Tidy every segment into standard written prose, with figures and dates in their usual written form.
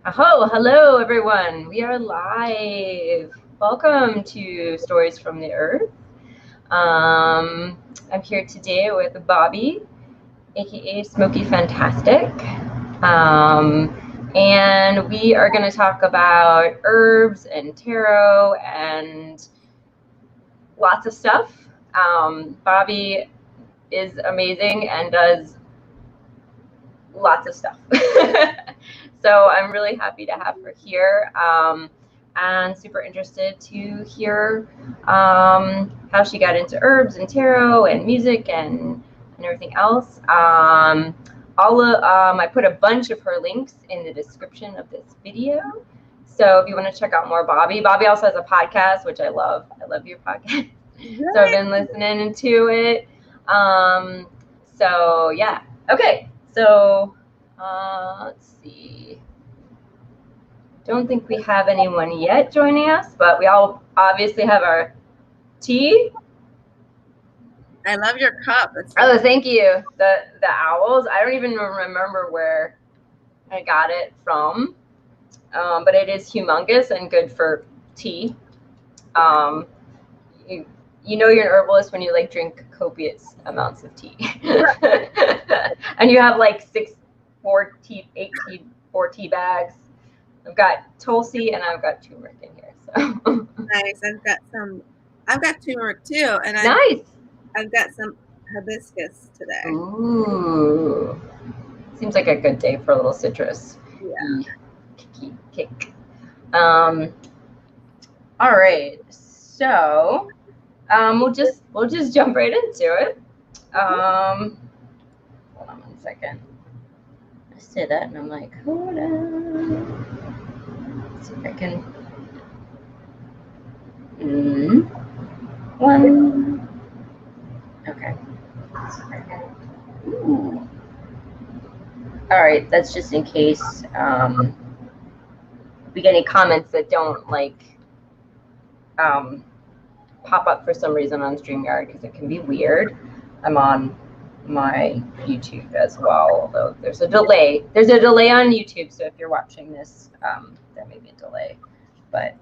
Hello everyone. We are live. Welcome to Stories from the Earth. I'm here today with Bobbi, aka Smoky Fantastic. And we are going to talk about herbs and tarot and lots of stuff. Bobbi is amazing and does lots of stuff. So I'm really happy to have her here and super interested to hear how she got into herbs and tarot and music and everything else. I put a bunch of her links in the description of this video. So if you want to check out more Bobbi also has a podcast, which I love. I love your podcast. So I've been listening to it. So yeah. Okay. So let's see. Don't think we have anyone yet joining us, but we all obviously have our tea. I love your cup. Oh, thank you. The owls. I don't even remember where I got it from, but it is humongous and good for tea. You know you're an herbalist when you like drink copious amounts of tea. And you have like 4 tea bags. I've got Tulsi and I've got turmeric in here. So nice. I've got turmeric too, and I've got some hibiscus today. Ooh, seems like a good day for a little citrus. Yeah. Kick. All right. So we'll just jump right into it. Hold on 1 second. I say that and I'm like, hold on. Let's see if I can. One. Okay. Ooh. All right. That's just in case we get any comments that don't like pop up for some reason on StreamYard, because it can be weird. I'm on my YouTube as well, although there's a delay. There's a delay on YouTube, so if you're watching this, there may be a delay. But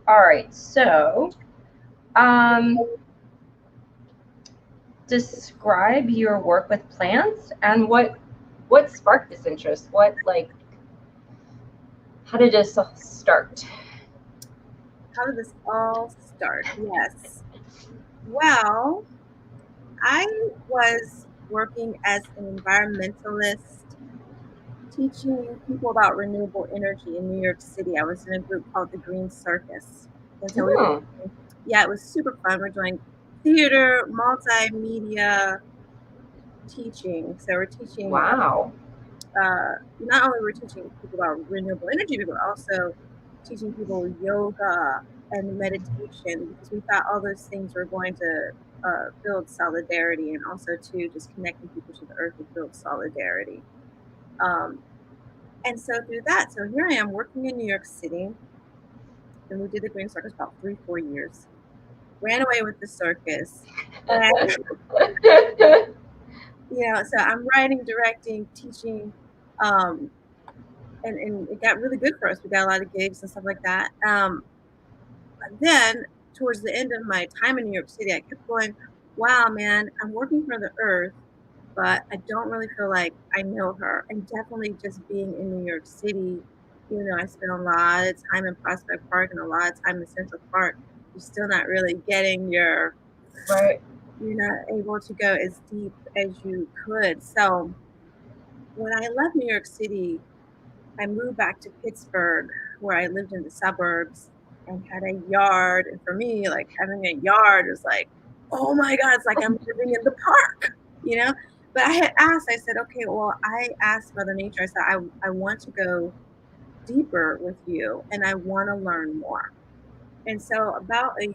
all right, so describe your work with plants and what sparked this interest. How did this start? How did this all start? Yes. Well, I was working as an environmentalist, teaching people about renewable energy in New York City. I was in a group called the Green Circus. And so it was super fun. We're doing theater, multimedia teaching. So we're teaching. Wow. Not only we're teaching people about renewable energy, but we're also teaching people yoga and meditation, because we thought all those things were going to build solidarity, and also to just connecting people to the earth would build solidarity. And so through that, so here I am working in New York City, and we did the Green Circus about 3-4 years. Ran away with the circus. And, so I'm writing, directing, teaching, and it got really good for us. We got a lot of gigs and stuff like that. But then towards the end of my time in New York City, I kept going, wow, man, I'm working for the earth, but I don't really feel like I know her. And definitely just being in New York City, I spent a lot of time in Prospect Park and a lot of time in Central Park. You're still not really getting your, right. You're not able to go as deep as you could. So when I left New York City, I moved back to Pittsburgh, where I lived in the suburbs and had a yard. And for me, like, having a yard was like, oh my God, it's like I'm living in the park, But I had asked, I said, okay, well, I asked Mother Nature, I said, I want to go deeper with you and I want to learn more. And so about a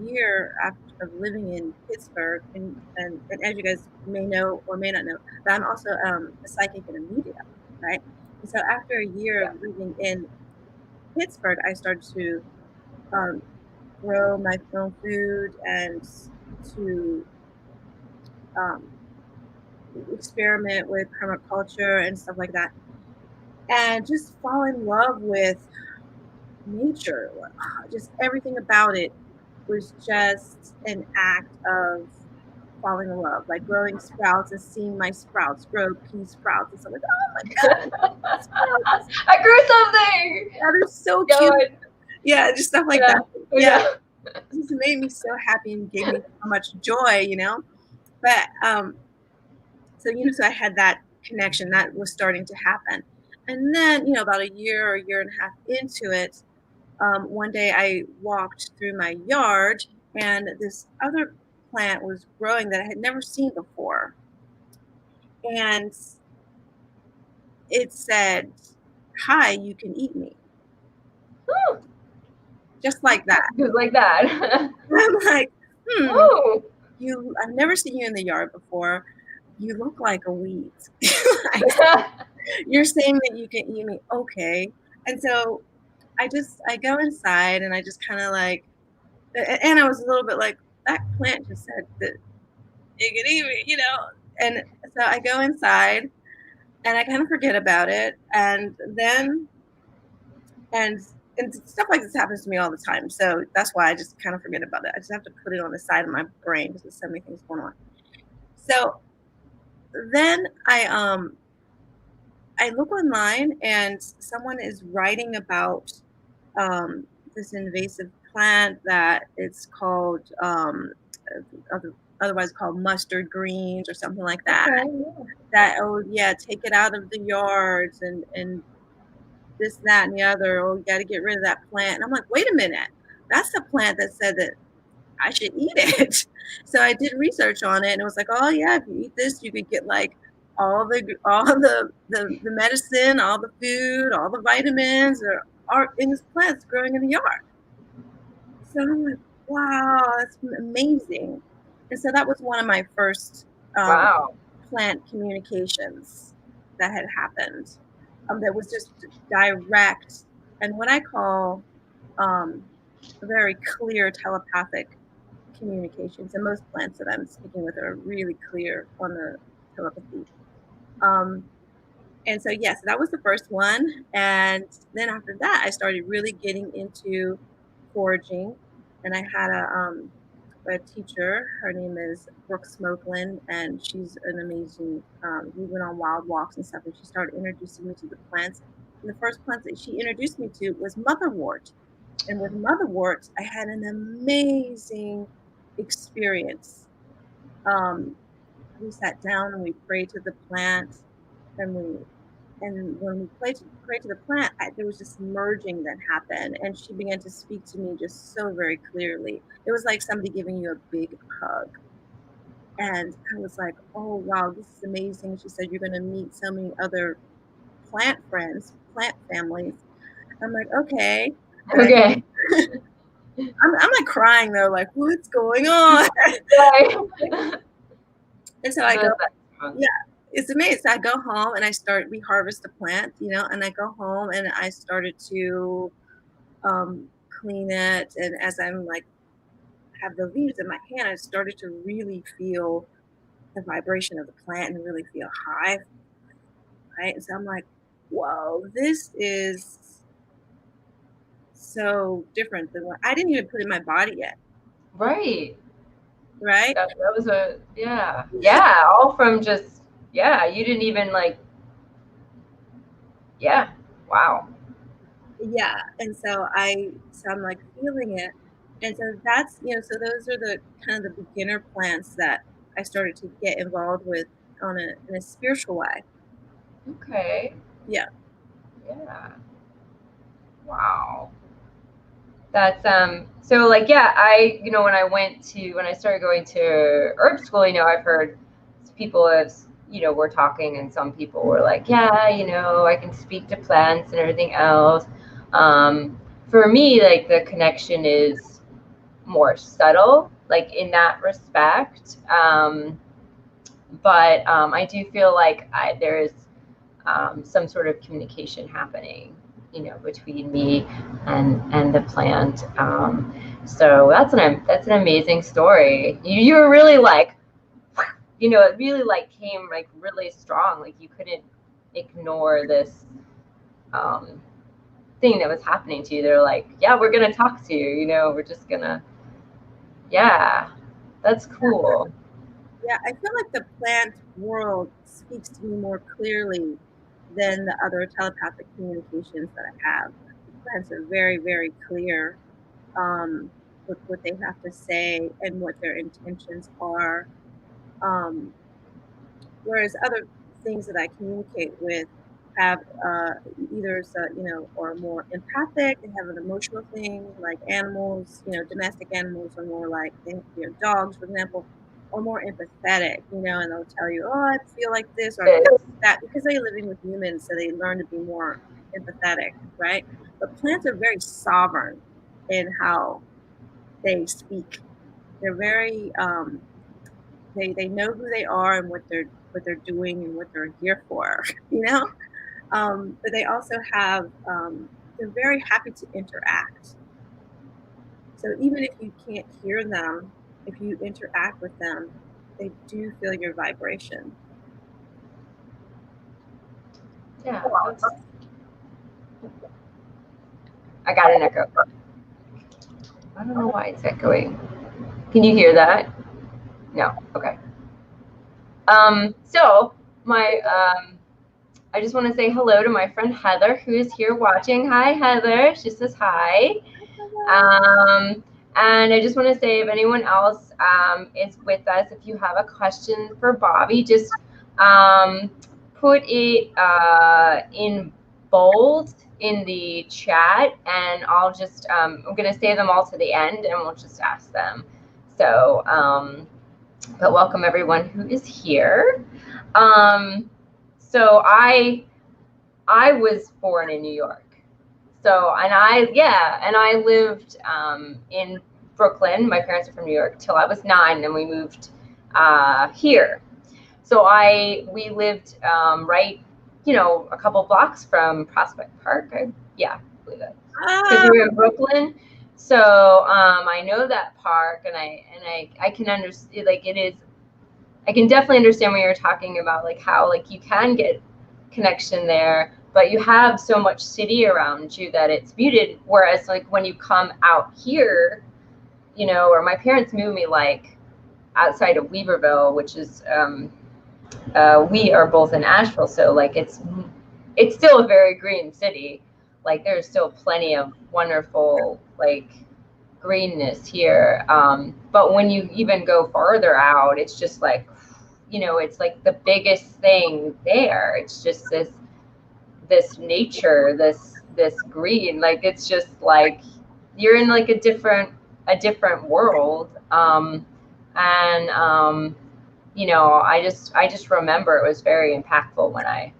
year after of living in Pittsburgh, and as you guys may know or may not know, but I'm also a psychic and a medium, right? And so after a year of living in Pittsburgh, I started to grow my own food and to experiment with permaculture and stuff like that. and just fall in love with nature. Just everything about it was just an act of falling in love, like growing sprouts and seeing my sprouts grow pea sprouts. And so I'm like, oh my God, sprouts. I grew something. Yeah, they're so God. cute. Yeah, just stuff like Yeah. that. Yeah. It just made me so happy and gave me so much joy, you know? But, so, you know, so I had that connection that was starting to happen. And then, you know, about a year or a year and a half into it, one day I walked through my yard and this other plant was growing that I had never seen before. And it said, "Hi, you can eat me." Woo. Just like that. Just like that. I'm like, Woo. I've never seen you in the yard before. You look like a weed. You're saying that you can eat me. Okay. And so I go inside and I just kind of like, and I was a little bit like, that plant just said that you can eat me, you know? And so I go inside and I kind of forget about it. And then, and stuff like this happens to me all the time. So that's why I just kind of forget about it. I just have to put it on the side of my brain because there's so many things going on. So then I look online and someone is writing about this invasive plant that it's called otherwise called mustard greens or something like that. Okay, yeah. That, oh yeah, take it out of the yards and this, that, and the other. Oh, you got to get rid of that plant. And I'm like, wait a minute, that's the plant that said that I should eat it. So I did research on it, and it was like, oh yeah, if you eat this, you could get like all the medicine, all the food, all the vitamins are in this plant growing in the yard. So I'm like, wow, that's amazing. And so that was one of my first plant communications that had happened. That was just direct, and what I call very clear telepathic communications. And most plants that I'm speaking with are really clear on the telepathy. And so, yes, that was the first one. And then after that, I started really getting into foraging. And I had a teacher. Her name is Brooke Smokeland, and she's an amazing. We went on wild walks and stuff, and she started introducing me to the plants. And the first plant that she introduced me to was motherwort. And with motherwort, I had an amazing experience. We sat down and we prayed to the plant, and when we prayed to the plant, there was this merging that happened, and she began to speak to me just so very clearly. It was like somebody giving you a big hug. And I was like, oh, wow, this is amazing. She said, you're going to meet so many other plant friends, plant families. I'm like, okay. Okay. I'm like crying though, like, what's going on? And so I go, yeah. It's amazing. I go home and we harvest the plant, you know, and I go home and I started to clean it. And as I'm like, have the leaves in my hand, I started to really feel the vibration of the plant and really feel high. Right. And so I'm like, whoa, this is so different than what I didn't even put in my body yet. Right. Right. That was all from just, you didn't even like, wow. Yeah. And so I'm like feeling it. And so that's, you know, so those are the kind of the beginner plants that I started to get involved with in a spiritual way. Okay. Yeah. Yeah. Wow. That's so like I when I started going to herb school, I've heard people were talking, and some people were like, I can speak to plants and everything else. For me, like the connection is more subtle, like in that respect. But I do feel like there is some sort of communication happening, between me and the plant. So that's an amazing story. You were really like, it really like came like really strong. Like you couldn't ignore this thing that was happening to you. They're like, yeah, we're going to talk to you, you know, we're just going to, yeah, that's cool. Yeah, I feel like the plant world speaks to me more clearly than the other telepathic communications that I have. The plants are very, very clear with what they have to say and what their intentions are. Whereas other things that I communicate with have either or more empathic, they have an emotional thing, like animals, domestic animals are more like, dogs, for example, are more empathetic, and they'll tell you, oh, I feel like this or that, because they're living with humans, so they learn to be more empathetic, right? But plants are very sovereign in how they speak. They're very they know who they are and what they're doing and what they're here for, but they also have they're very happy to interact. So even if you can't hear them, if you interact with them, they do feel your vibration. Yeah, I got an echo. I don't know why it's echoing. Can you hear that? No. Okay. So I just want to say hello to my friend Heather, who is here watching. Hi, Heather. She says hi. And I just want to say, if anyone else is with us, if you have a question for Bobbi, just put it in bold in the chat, and I'll just, I'm going to save them all to the end, and we'll just ask them. So, but welcome everyone who is here. So I was born in New York. So, and I lived in Brooklyn. My parents are from New York till I was 9, and we moved here. So we lived right, a couple blocks from Prospect Park. I believe that. Because we were in Brooklyn. So I know that park, and I can understand, like, it is. I can definitely understand what you're talking about, like how like you can get connection there, but you have so much city around you that it's muted. Whereas like when you come out here, or my parents moved me like outside of Weaverville, which is we are both in Asheville, so like it's still a very green city. Like there's still plenty of wonderful like greenness here. But when you even go farther out, it's just like, it's like the biggest thing there. It's just this nature, this green, like it's just like you're in like a different world. I just remember it was very impactful when I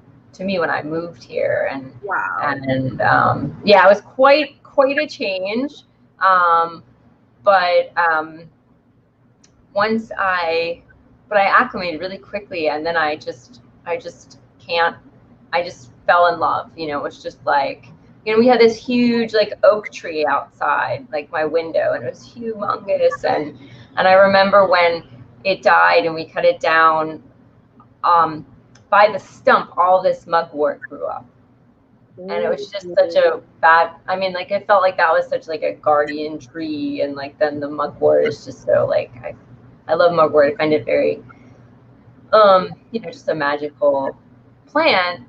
moved here, and wow. And it was quite a change. But I acclimated really quickly, and then I just fell in love. It was just like, we had this huge like oak tree outside like my window, and it was humongous, and I remember when it died and we cut it down, by the stump all this mugwort grew up. And it was just such a bad, like it felt like that was such like a guardian tree, and like then the mugwort is just so like, I love mugwort. I find it very just a magical plant.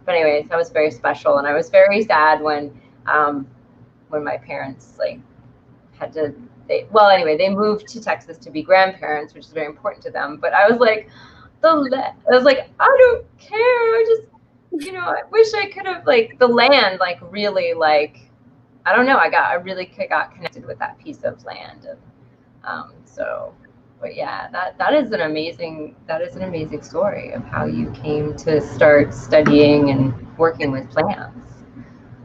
But anyways, that was very special, and I was very sad when my parents like had to they moved to Texas to be grandparents, which is very important to them. But I was like, I don't care. I just, I wish I could have like the land, like really like, I don't know. I really got connected with that piece of land. But yeah, that is an amazing story of how you came to start studying and working with plants.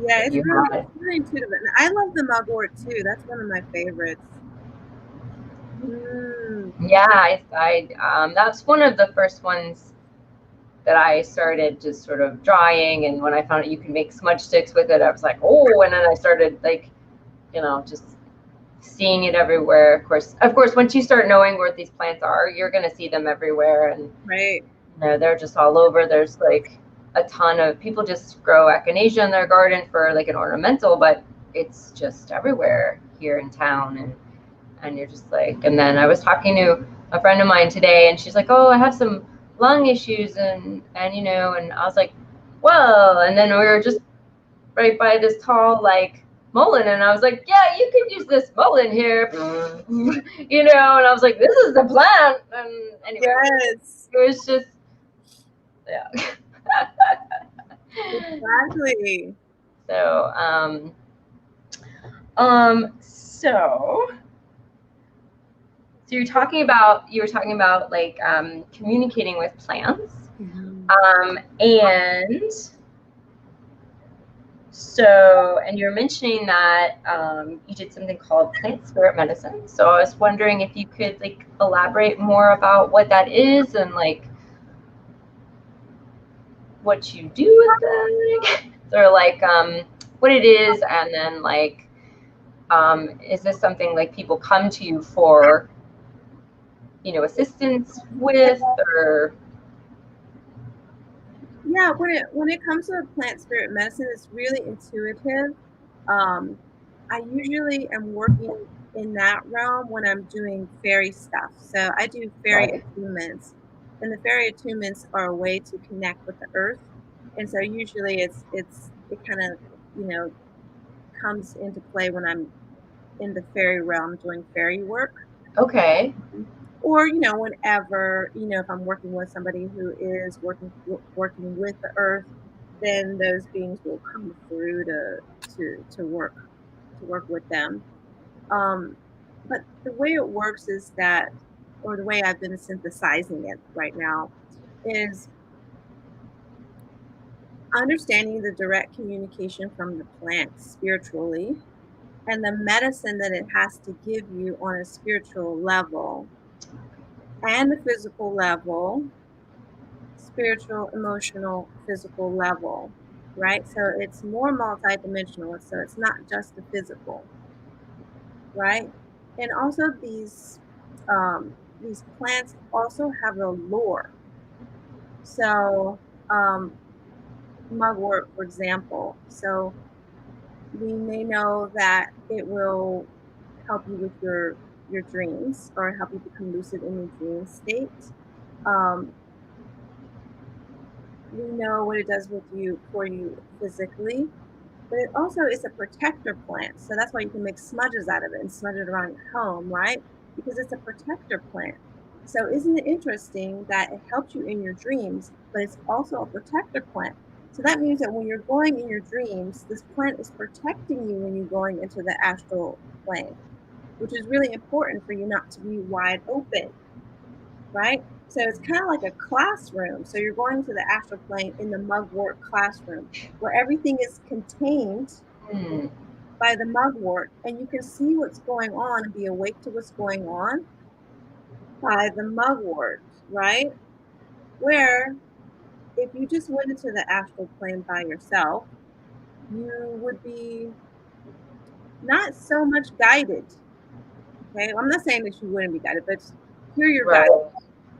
Yeah, it's really intuitive. And I love the mugwort too. That's one of my favorites. Yeah, that's one of the first ones that I started just sort of drying, and when I found out you can make smudge sticks with it, I was like, oh, and then I started like, just seeing it everywhere. Of course, once you start knowing where these plants are, you're going to see them everywhere, and right. They're just all over. There's like a ton of people just grow echinacea in their garden for like an ornamental, but it's just everywhere here in town. And you're just like, and then I was talking to a friend of mine today, and she's like, oh, I have some lung issues, and you know, and I was like, well, and then we were just right by this tall like mullein, and I was like, yeah, you could use this mullein here, you know, and I was like, this is the plant. And anyway, Yes, it was just, yeah. exactly. So so you were talking about like communicating with plants. And so, and you're mentioning that you did something called plant spirit medicine. So I was wondering if you could like elaborate more about what that is and like what you do with them, or like what it is, and then like is this something like people come to you for, you know, assistance with, or? Yeah, when it comes to plant spirit medicine, it's really intuitive. I usually am working in that realm when I'm doing fairy stuff. So I do fairy attunements, and the fairy attunements are a way to connect with the earth. And so usually it kind of, you know, comes into play when I'm in the fairy realm doing fairy work. Okay. Or, you know, whenever, you know, if I'm working with somebody who is working with the earth, then those beings will come through to work with them. But the way it works is that, or the way I've been synthesizing it right now, is understanding the direct communication from the plant spiritually and the medicine that it has to give you on a spiritual level and the physical level, spiritual, emotional, physical level, right? So it's more multidimensional. So it's not just the physical, right? And also these plants also have a lore. So mugwort, for example. So we may know that it will help you with your dreams or help you become lucid in your dream state. We know what it does for you physically, but it also is a protector plant. So that's why you can make smudges out of it and smudge it around your home, right? Because it's a protector plant. So isn't it interesting that it helps you in your dreams, but it's also a protector plant? So that means that when you're going in your dreams, this plant is protecting you when you're going into the astral plane, which is really important for you not to be wide open, right? So it's kind of like a classroom. So you're going to the astral plane in the mugwort classroom where everything is contained by the mugwort, and you can see what's going on and be awake to what's going on by the mugwort, right? Where if you just went into the astral plane by yourself, you would be not so much guided. Okay, well, I'm not saying that you wouldn't be guided, but here you're guided.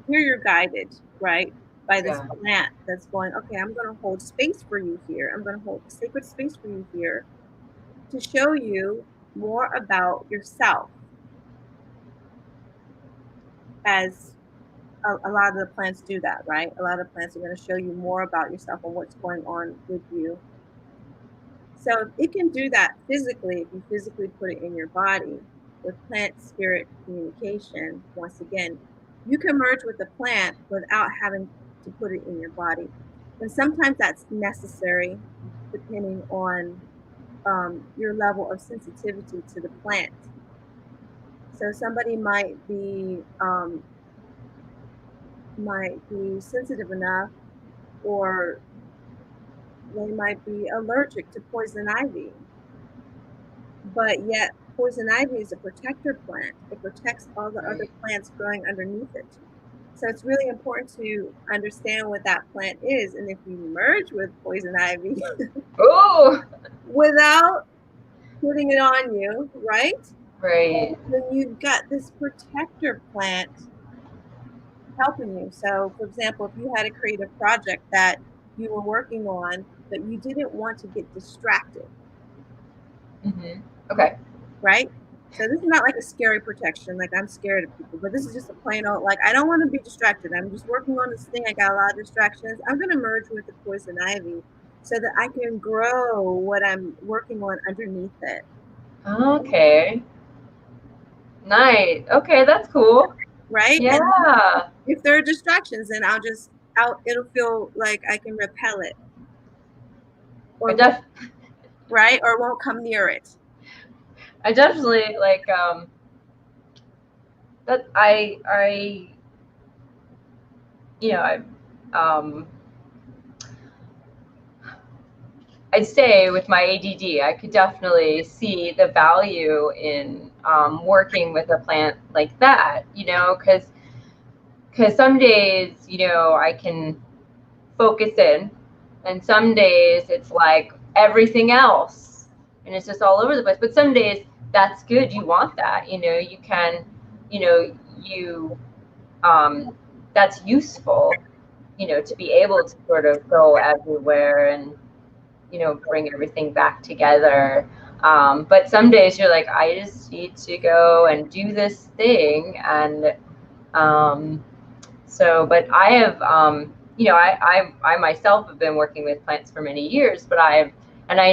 Here you're guided, right? By this plant that's going, okay, I'm going to hold space for you here. I'm going to hold sacred space for you here to show you more about yourself. As a lot of the plants do that, right? A lot of plants are going to show you more about yourself and what's going on with you. So it can do that physically if you physically put it in your body with plant spirit communication. Once again, you can merge with the plant without having to put it in your body. And sometimes that's necessary depending on your level of sensitivity to the plant. So somebody might be sensitive enough, or they might be allergic to poison ivy. But yet poison ivy is a protector plant. It protects all the other plants growing underneath it. So it's really important to understand what that plant is. And if you merge with poison ivy without putting it on you, right? Right. Then you've got this protector plant helping you. So for example, if you had a creative project that you were working on, but you didn't want to get distracted. Mm-hmm. Okay. Right? So this is not like a scary protection, like I'm scared of people, but this is just a plain old, like, I don't want to be distracted. I'm just working on this thing. I got a lot of distractions. I'm going to merge with the poison ivy so that I can grow what I'm working on underneath it. Okay. Nice. Okay, that's cool. Right? Yeah. And if there are distractions, then it'll feel like I can repel it. Or right? Or won't come near it. I definitely like that I you know, I'd say with my ADD, I could definitely see the value in working with a plant like that, you know, because some days, you know, I can focus in, and some days it's like everything else, and it's just all over the place. But some days that's good. You want that, you know, you can, you know, that's useful, you know, to be able to sort of go everywhere and, you know, bring everything back together. But some days you're like, I just need to go and do this thing. And but I have, you know, I myself have been working with plants for many years, but I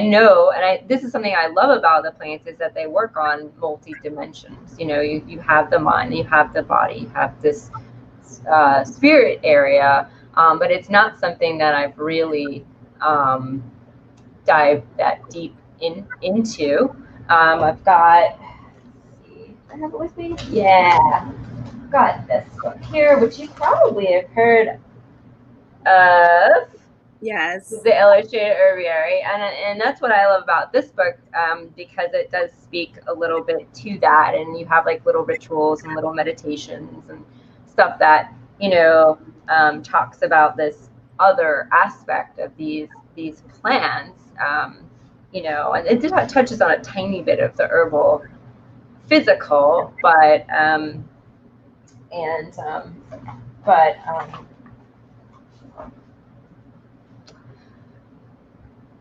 know, this is something I love about the plants, is that they work on multi-dimensions. You know, you have the mind, you have the body, you have this spirit area, but it's not something that I've really dive that deep into. I've got, let's see, I have it with me. Yeah, I've got this book here, which you probably have heard of. Yes. The Illustrated Herbiary, and that's what I love about this book, because it does speak a little bit to that, and you have like little rituals and little meditations and stuff that, you know, talks about this other aspect of these plants, you know, and it touches on a tiny bit of the herbal physical, but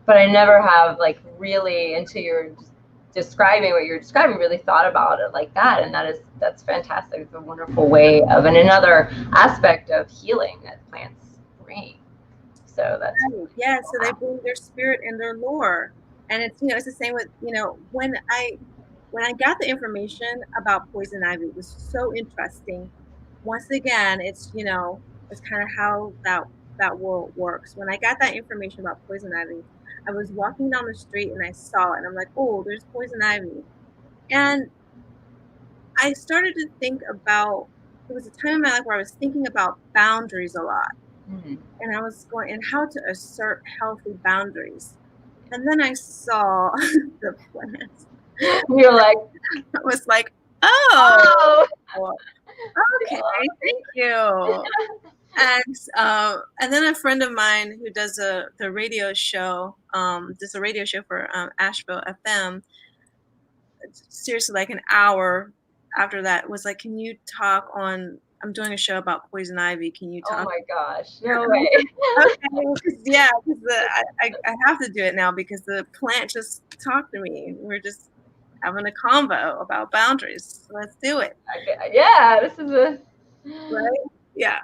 but I never have, like, really, until you're describing what you're describing, really thought about it like that. And that's fantastic. It's a wonderful way of, and another aspect of healing that plants bring. So that's right. Yeah. So they bring their spirit and their lore, and it's, you know, it's the same with, you know, when I got the information about poison ivy, it was so interesting. Once again, it's, you know, it's kind of how that world works. When I got that information about poison ivy, I was walking down the street and I saw it, and I'm like, oh, there's poison ivy. And I started to think about, there was a time in my life where I was thinking about boundaries a lot. mm-hmm. And I was going, and how to assert healthy boundaries. And then I saw the plants. You're like, I was like, oh, okay, oh. thank you. And then a friend of mine who does the radio show, does a radio show for Asheville FM, seriously, like an hour after that, was like, can you talk on, I'm doing a show about poison ivy, can you talk? Oh my gosh, no way. Okay, yeah, because I have to do it now because the plant just talked to me. We're just having a convo about boundaries. Let's do it. Okay, yeah, this is right. Yeah.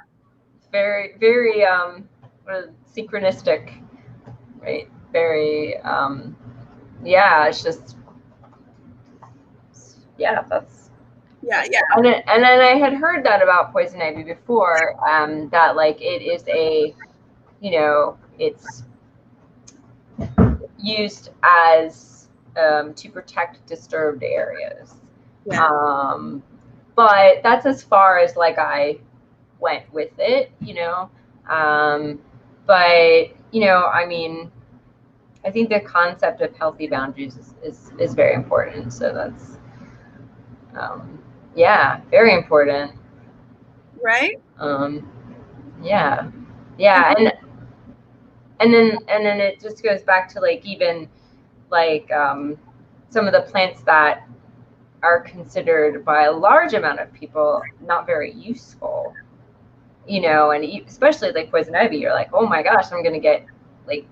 Very, very synchronistic, right? Very yeah. It's just, yeah, that's. Yeah. And then I had heard that about poison ivy before, that, like, it is a, you know, it's used as to protect disturbed areas. Yeah. But that's as far as, like, I went with it, you know. But, you know, I mean, I think the concept of healthy boundaries is very important. So that's, yeah, very important. Right. Yeah, and then it just goes back to, like, even like some of the plants that are considered by a large amount of people not very useful. you know, and especially like poison ivy, you're like, oh my gosh, I'm going to get like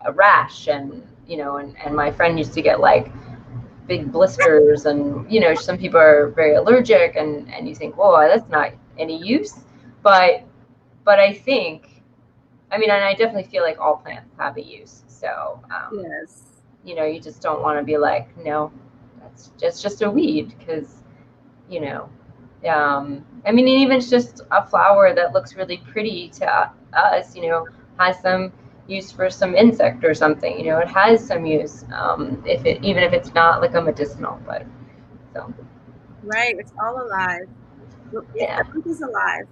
a rash. And, you know, and my friend used to get like big blisters, and, you know, some people are very allergic, and you think, whoa, that's not any use. But I think, I mean, and I definitely feel like all plants have a use. So, Yes. you know, you just don't want to be like, no, that's just a weed, because, you know, I mean, even just a flower that looks really pretty to us, you know, has some use for some insect or something. You know, it has some use, even if it's not like a medicinal, but so. Right. It's all alive. The Yeah. earth is alive.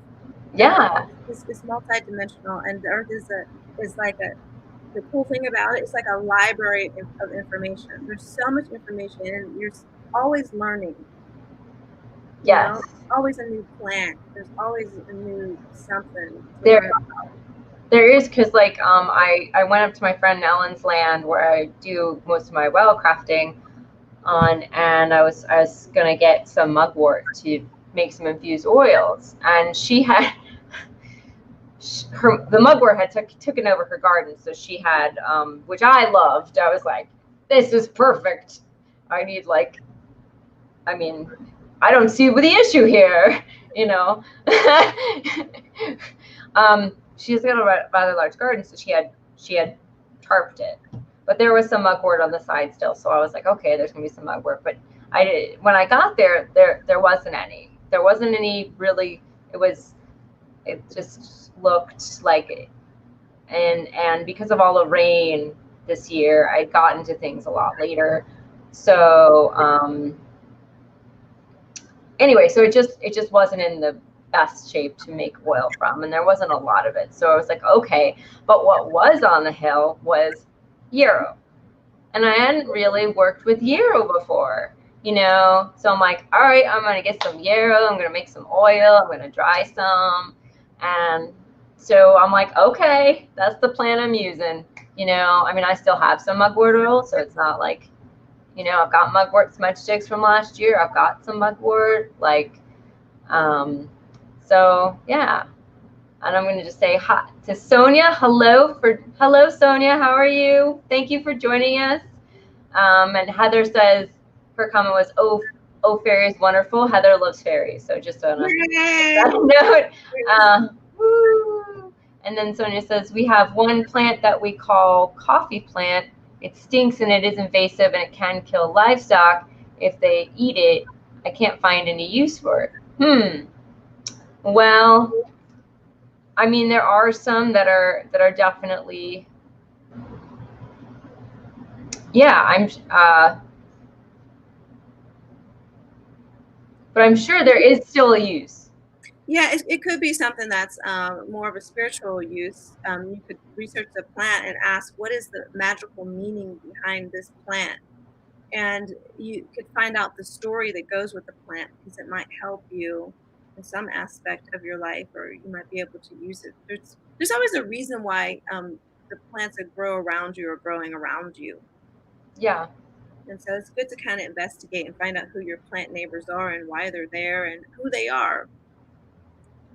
Yeah. It's multidimensional, and the earth is like the cool thing about it is like a library of information. There's so much information, and you're always learning. You Yes. know, always a new plant. There's always a new something to There, learn about. there is, because like I went up to my friend Ellen's land where I do most of my well crafting on, and I was gonna get some mugwort to make some infused oils, and she had the mugwort had taken over her garden, so she had which I loved. I was like, this is perfect. I need like, I mean, I don't see the issue here, you know. She's got a rather large garden, so she had tarped it, but there was some mugwort on the side still. So I was like, okay, there's gonna be some mugwort, but when I got there wasn't any. There wasn't any really. It just looked like it. And because of all the rain this year, I got into things a lot later. So anyway, so it just wasn't in the best shape to make oil from, and there wasn't a lot of it. So I was like, okay, but what was on the hill was yarrow, and I hadn't really worked with yarrow before, you know. So I'm like, all right, I'm gonna get some yarrow, I'm gonna make some oil, I'm gonna dry some. And so I'm like, okay, that's the plan I'm using, you know. I mean, I still have some mugwort oil, so it's not like, you know, I've got mugwort smudge sticks from last year. I've got some mugwort, like, so yeah. And I'm going to just say hi to Sonia. Hello, Sonia. How are you? Thank you for joining us. And Heather says her comment was, oh, fairies, wonderful. Heather loves fairies. So just on that note, woo. And then Sonia says, we have one plant that we call coffee plant. It stinks and it is invasive and it can kill livestock if they eat it. I can't find any use for it. Well, I mean, there are some that are definitely, yeah, but I'm sure there is still a use. Yeah, it could be something that's more of a spiritual use. You could research the plant and ask, what is the magical meaning behind this plant? And you could find out the story that goes with the plant, because it might help you in some aspect of your life, or you might be able to use it. There's always a reason why the plants that grow around you are growing around you. Yeah. And so it's good to kind of investigate and find out who your plant neighbors are and why they're there and who they are.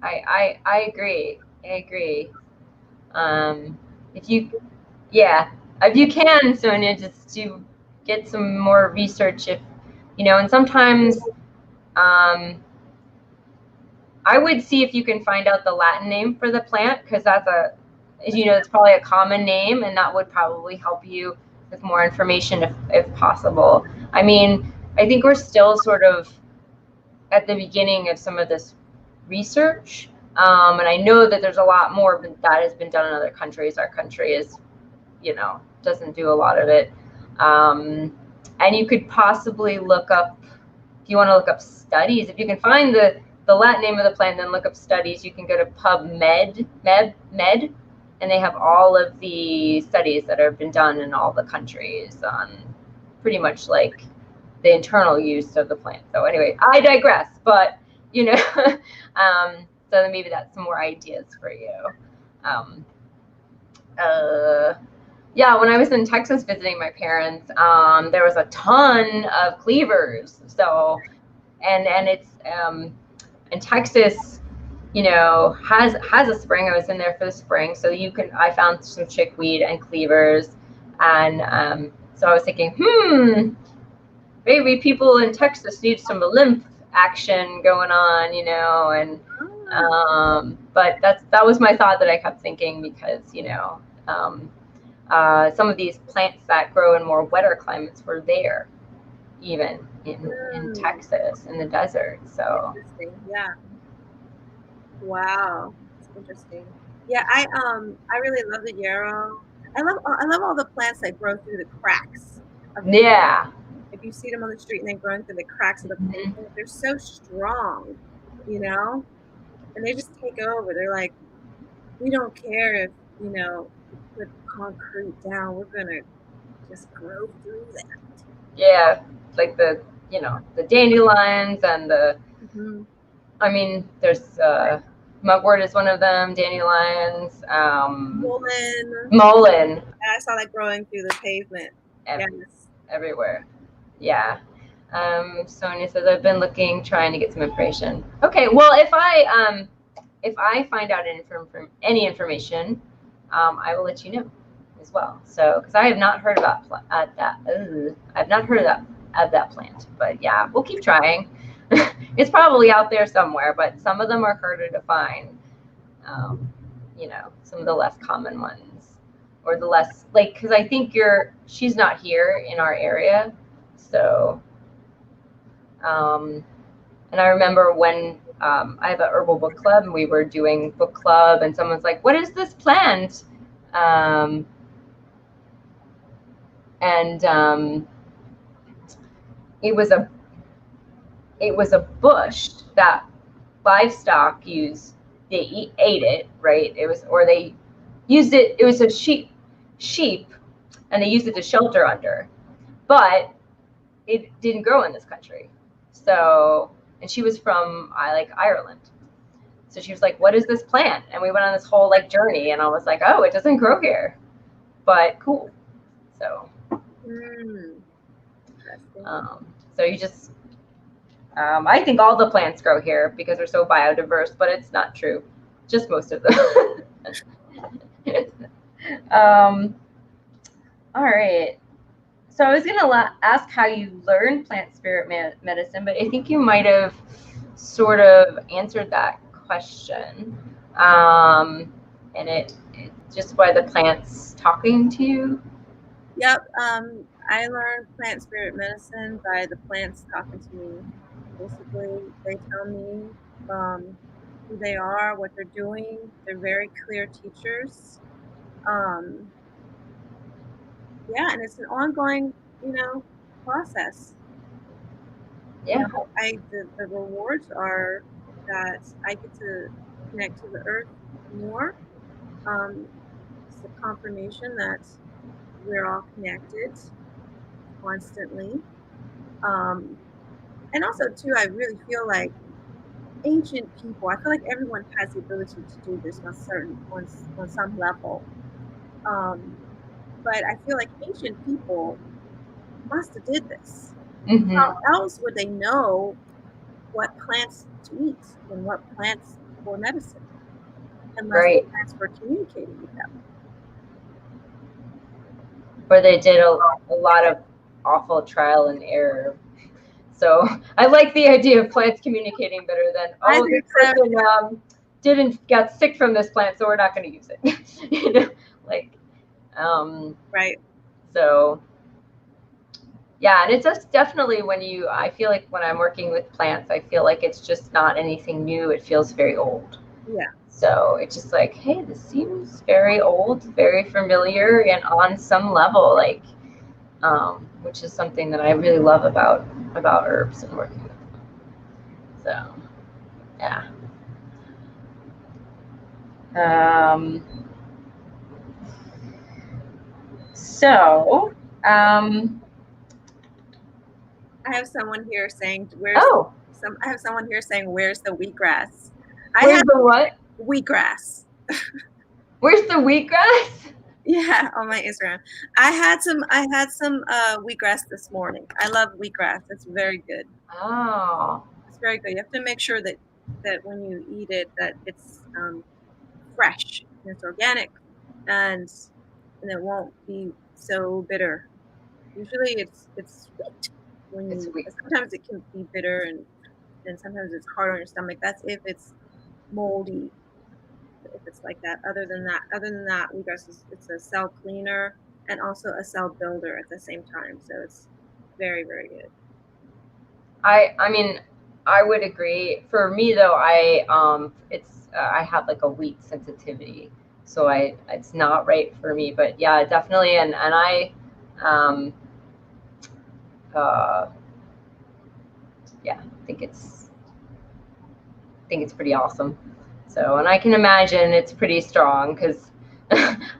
I agree. I agree. If you can, Sonia, just to get some more research, if you know. And sometimes I would see if you can find out the Latin name for the plant, because it's probably a common name, and that would probably help you with more information if possible. I mean, I think we're still sort of at the beginning of some of this research. And I know that there's a lot more that has been done in other countries. Our country is, doesn't do a lot of it. And you could possibly look up, if you want to look up studies, if you can find the Latin name of the plant, then look up studies. You can go to PubMed, and they have all of the studies that have been done in all the countries on pretty much like the internal use of the plant. So anyway, I digress, but so then maybe that's some more ideas for you. Yeah, when I was in Texas visiting my parents, there was a ton of cleavers. So, and it's in Texas, has a spring. I was in there for the spring, so I found some chickweed and cleavers, and so I was thinking, maybe people in Texas need some lymph action going on, and but that was my thought that I kept thinking, because some of these plants that grow in more wetter climates were there, even in Texas, in the desert. So yeah. Wow, it's interesting. Yeah, I really love the yarrow. I love all the plants that grow through the cracks. Yeah. If you see them on the street and they're growing through the cracks of the pavement, they're so strong, and they just take over. They're like, we don't care if we put concrete down. We're gonna just grow through that. Yeah, like the dandelions and the. I mean, there's mugwort is one of them. Dandelions. Mullein. I saw that growing through the pavement. Everywhere. Yeah. Sonia says, I've been trying to get some information. Okay, well, if I find out any information, I will let you know as well. So, because I have not heard about that. I've not heard of that plant, but yeah, we'll keep trying. It's probably out there somewhere, but some of them are harder to find. Some of the less common ones, or the less because I think she's not here in our area, so. And I remember when I have an herbal book club, and we were doing book club, and someone's like, "What is this plant?" It was a bush that livestock used. They ate it, right? They used it. It was a sheep, and they used it to shelter under, but it didn't grow in this country. So, and she was from Ireland. So she was like, "What is this plant?" And we went on this whole journey, and I was like, "Oh, it doesn't grow here, but cool." So, so you just, I think all the plants grow here because they're so biodiverse, but it's not true. Just most of them. All right. So I was going to ask how you learned plant spirit medicine, but I think you might have sort of answered that question. And it just by the plants talking to you. Yep. I learned plant spirit medicine by the plants talking to me. Basically, they tell me who they are, what they're doing. They're very clear teachers. Yeah, and it's an ongoing, process. Yeah. The rewards are that I get to connect to the earth more. It's a confirmation that we're all connected constantly. And also too, I really feel like ancient people, I feel like everyone has the ability to do this on some level. But I feel like ancient people must have did this. How else would they know what plants to eat and what plants for medicine? Unless the plants were communicating with them. Or they did a lot of awful trial and error. So I like the idea of plants communicating better than, this person didn't get sick from this plant, so we're not going to use it. Right. So yeah, and it's just definitely I feel like when I'm working with plants, I feel like it's just not anything new. It feels very old. Yeah. So it's just like, hey, this seems very old, very familiar, and on some level, which is something that I really love about herbs and working with them. So, yeah. I have someone here saying, "Where's the wheatgrass?" Where's the what? Wheatgrass. Where's the wheatgrass? Yeah, on my Instagram. I had some wheatgrass this morning. I love wheatgrass. It's very good. Oh. It's very good. You have to make sure that that when you eat it, that it's fresh and it's organic, and it won't be so bitter. Usually, it's sweet when It's you. sweet. Sometimes it can be bitter, and sometimes it's hard on your stomach. That's if it's moldy. If it's like that. Other than that, wheatgrass it's a cell cleaner and also a cell builder at the same time. So it's very, very good. I mean, I would agree. For me though, I have like a wheat sensitivity, so it's not right for me. But yeah, definitely, and I um yeah, I think it's pretty awesome. So, and I can imagine it's pretty strong because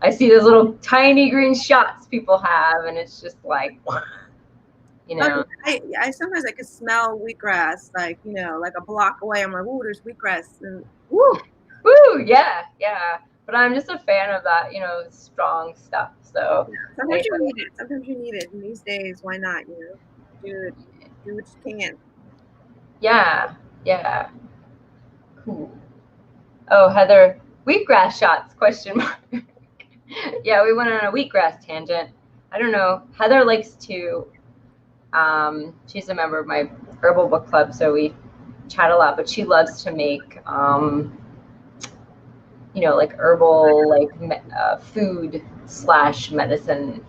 I see those little tiny green shots people have, and it's just like, you know. I sometimes I could smell wheatgrass, like like a block away. I'm like, ooh, there's wheatgrass, and woo, Woo, yeah, yeah. But I'm just a fan of that, strong stuff. So sometimes you need it. Sometimes you need it. And these days, why not? Do what you can. yeah, yeah. Cool. Oh, Heather, wheatgrass shots? Question mark. Yeah, we went on a wheatgrass tangent. I don't know. Heather likes to. She's a member of my herbal book club, so we chat a lot. But she loves to make, like herbal, like food / medicine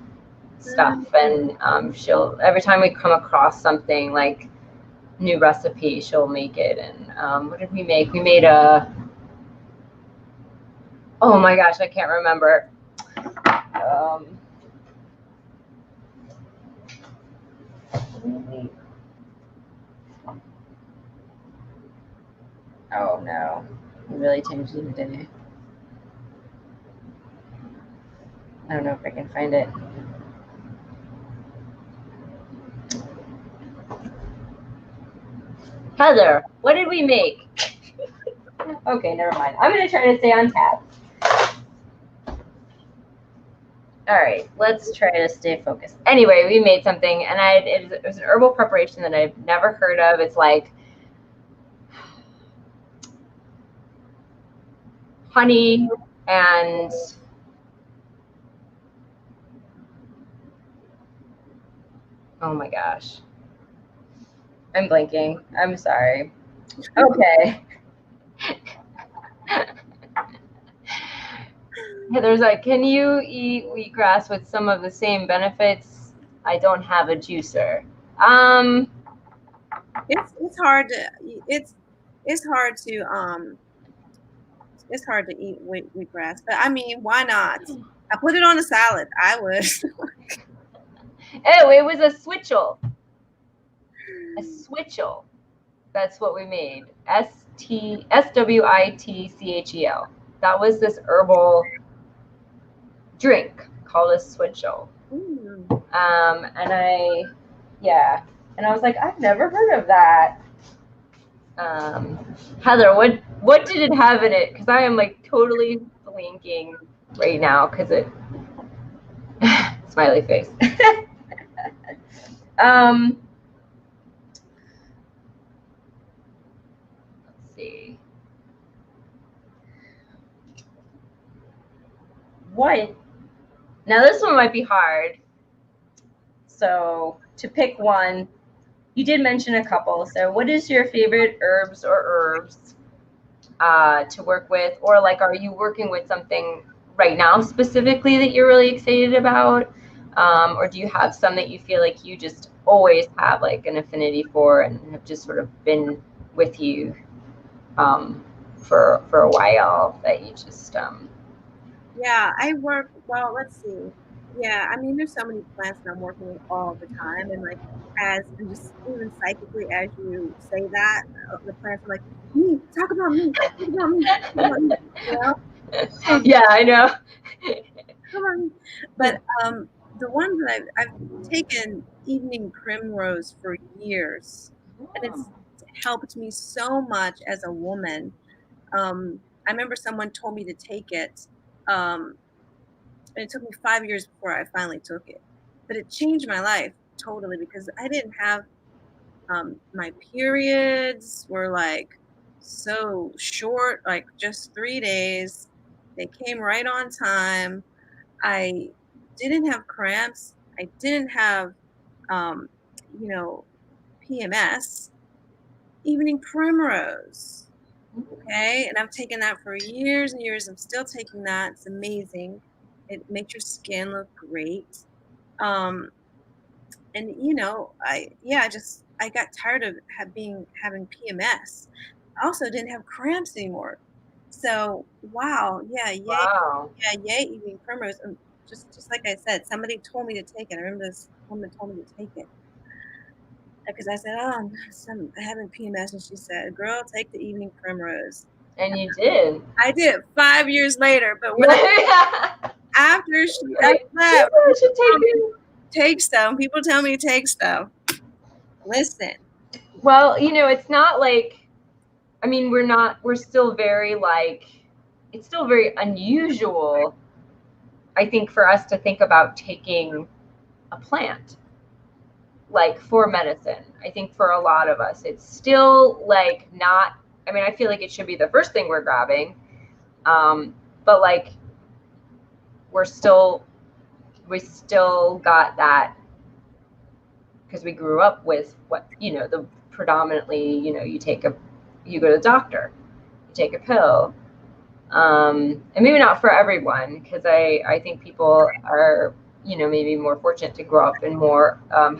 stuff. And she'll, every time we come across something like new recipe, she'll make it. And what did we make? We made oh my gosh, I can't remember. Oh no, we really changed the day. I don't know if I can find it. Heather, what did we make? Okay, never mind. I'm going to try to stay on task. All right, let's try to stay focused. Anyway, we made something, and it was an herbal preparation that I've never heard of. It's like honey and oh my gosh. I'm blanking. I'm sorry. Okay. Heather's like, can you eat wheatgrass with some of the same benefits? I don't have a juicer. It's hard to it's hard to it's hard to eat wheatgrass, but I mean, why not? I put it on a salad. I would. Oh, it was a switchel. A switchel. That's what we made. SWITCHEL. That was this herbal drink called a switchel. And I was like, I've never heard of that. Heather, what did it have in it? Because I am like totally blinking right now because it smiley face. Let's see. What? Now this one might be hard. So to pick one, you did mention a couple. So what is your favorite herbs to work with? Or like, are you working with something right now specifically that you're really excited about? Or do you have some that you feel like you just always have like an affinity for and have just sort of been with you for a while that you just Yeah, I work, well, let's see. Yeah, I mean, there's so many plants that I'm working with all the time. And like, and just even psychically, as you say that, the plants are like, me, talk about me, talk about me, talk about me, yeah, I know. Talk about me. But the one that I've taken evening primrose for years, and it's helped me so much as a woman. I remember someone told me to take it. And it took me 5 years before I finally took it. But it changed my life totally because I didn't have my periods were like so short, like just 3 days. They came right on time. I didn't have cramps. I didn't have, um, you know, PMS. Evening primrose. Okay. And I've taken that for years and years. I'm still taking that. It's amazing. It makes your skin look great. Um, and I got tired of having PMS. I also didn't have cramps anymore. So wow, Wow. yay, evening primrose. And just like I said, somebody told me to take it. I remember this woman told me to take it because I said, "Oh, I'm having PMS," and she said, "Girl, take the evening primrose." And you did. I did 5 years later, but after Like, that, I should take it. take stuff. People tell me to take stuff. Listen. Well, it's not like, I mean, we're still very it's still very unusual, I think, for us to think about taking a plant like for medicine. I think for a lot of us, it's still like not, I mean, I feel like it should be the first thing we're grabbing. But like, we still got that because we grew up with the predominantly, you go to the doctor, you take a pill. And maybe not for everyone, because I think people are, maybe more fortunate to grow up and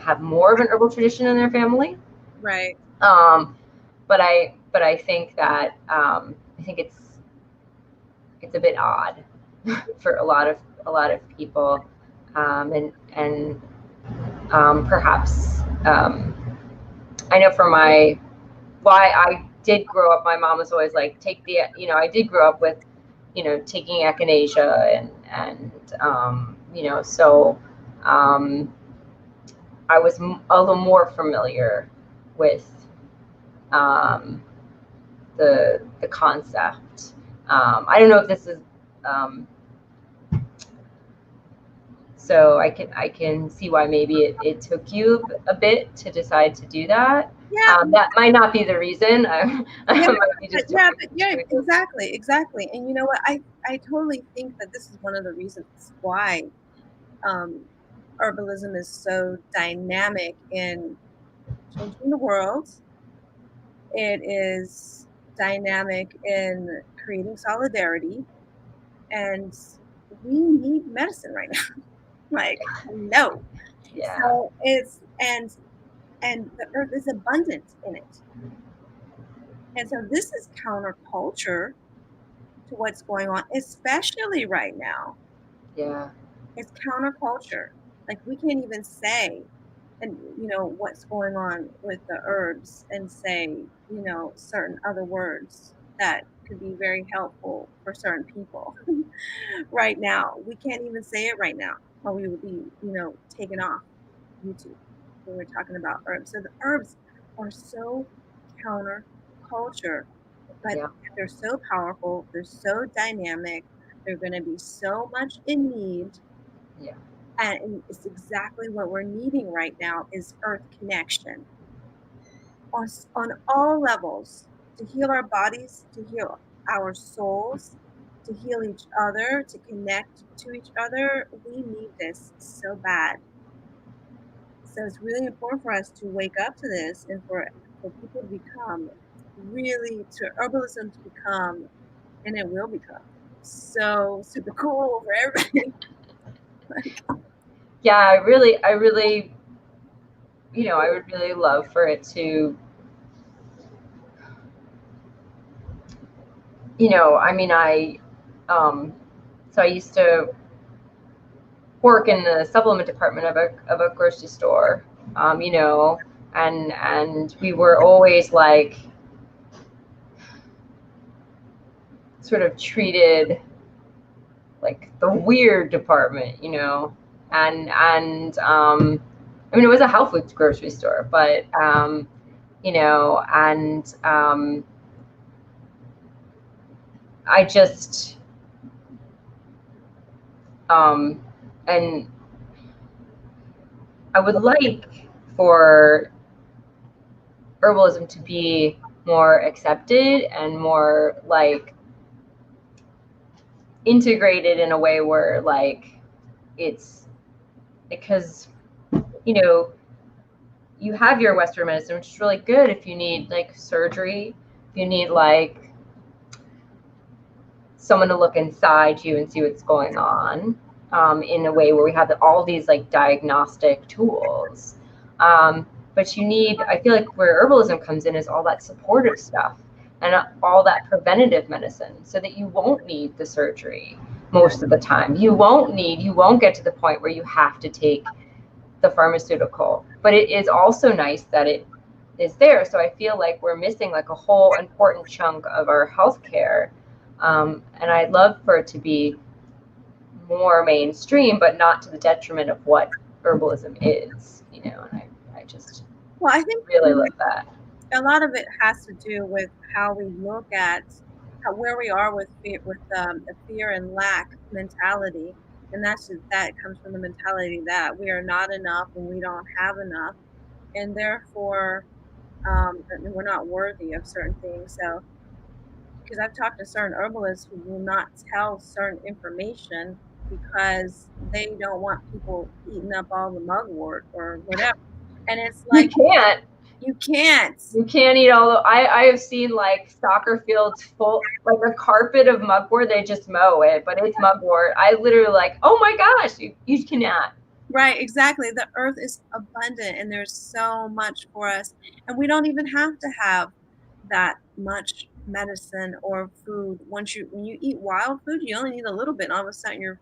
have more of an herbal tradition in their family. Right. But I think that I think it's a bit odd for a lot of people, and perhaps I know for why I did grow up, my mom was always like, I did grow up with, taking echinacea and so I was a little more familiar with the concept. I don't know if this is so I can see why maybe it took you a bit to decide to do that. Yeah. That might not be the reason. Exactly. And you know what? I totally think that this is one of the reasons why herbalism is so dynamic in changing the world. It is dynamic in creating solidarity, and we need medicine right now. Like, no. Yeah. So and the earth is abundant in it. And so this is counterculture to what's going on, especially right now. Yeah. It's counterculture. Like, we can't even say, and what's going on with the herbs and say, certain other words that could be very helpful for certain people right now. We can't even say it right now, or we would be, taken off YouTube when we're talking about herbs. So the herbs are so counterculture, but Yeah. they're so powerful. They're so dynamic. They're going to be so much in need. Yeah. And it's exactly what we're needing right now is earth connection on all levels, to heal our bodies, to heal our souls, to heal each other, to connect to each other. We need this so bad. So it's really important for us to wake up to this, and for people to become to herbalism to become, and it will become so super cool for everybody. Yeah, I really I would really love for it to, I mean, so I used to work in the supplement department of a grocery store, and we were always like sort of treated like the weird department, and I mean, it was a health food grocery store, but and I just and I would like for herbalism to be more accepted and more like integrated in a way where like it's because, you know, you have your Western medicine, which is really good if you need like surgery, if you need like someone to look inside you and see what's going on, in a way where we have all these like diagnostic tools. But you need, I feel like where herbalism comes in is all that supportive stuff and all that preventative medicine, so that you won't need the surgery most of the time. You won't get to the point where you have to take the pharmaceutical, but it is also nice that it is there. So I feel like we're missing like a whole important chunk of our healthcare. And I'd love for it to be more mainstream, but not to the detriment of what herbalism is, you know, and I just I think really love that. A lot of it has to do with how we look at where we are with fear, a fear and lack mentality. And that comes from the mentality that we are not enough and we don't have enough. And therefore, we're not worthy of certain things. So, because I've talked to certain herbalists who will not tell certain information because they don't want people eating up all the mugwort or whatever. And it's like, you can't eat all the, I have seen like soccer fields full, like a carpet of mugwort, they just mow it, but it's mugwort. I literally like, oh my gosh, you cannot. Right, exactly. The earth is abundant and there's so much for us. And we don't even have to have that much medicine or food. When you eat wild food, you only need a little bit and all of a sudden you're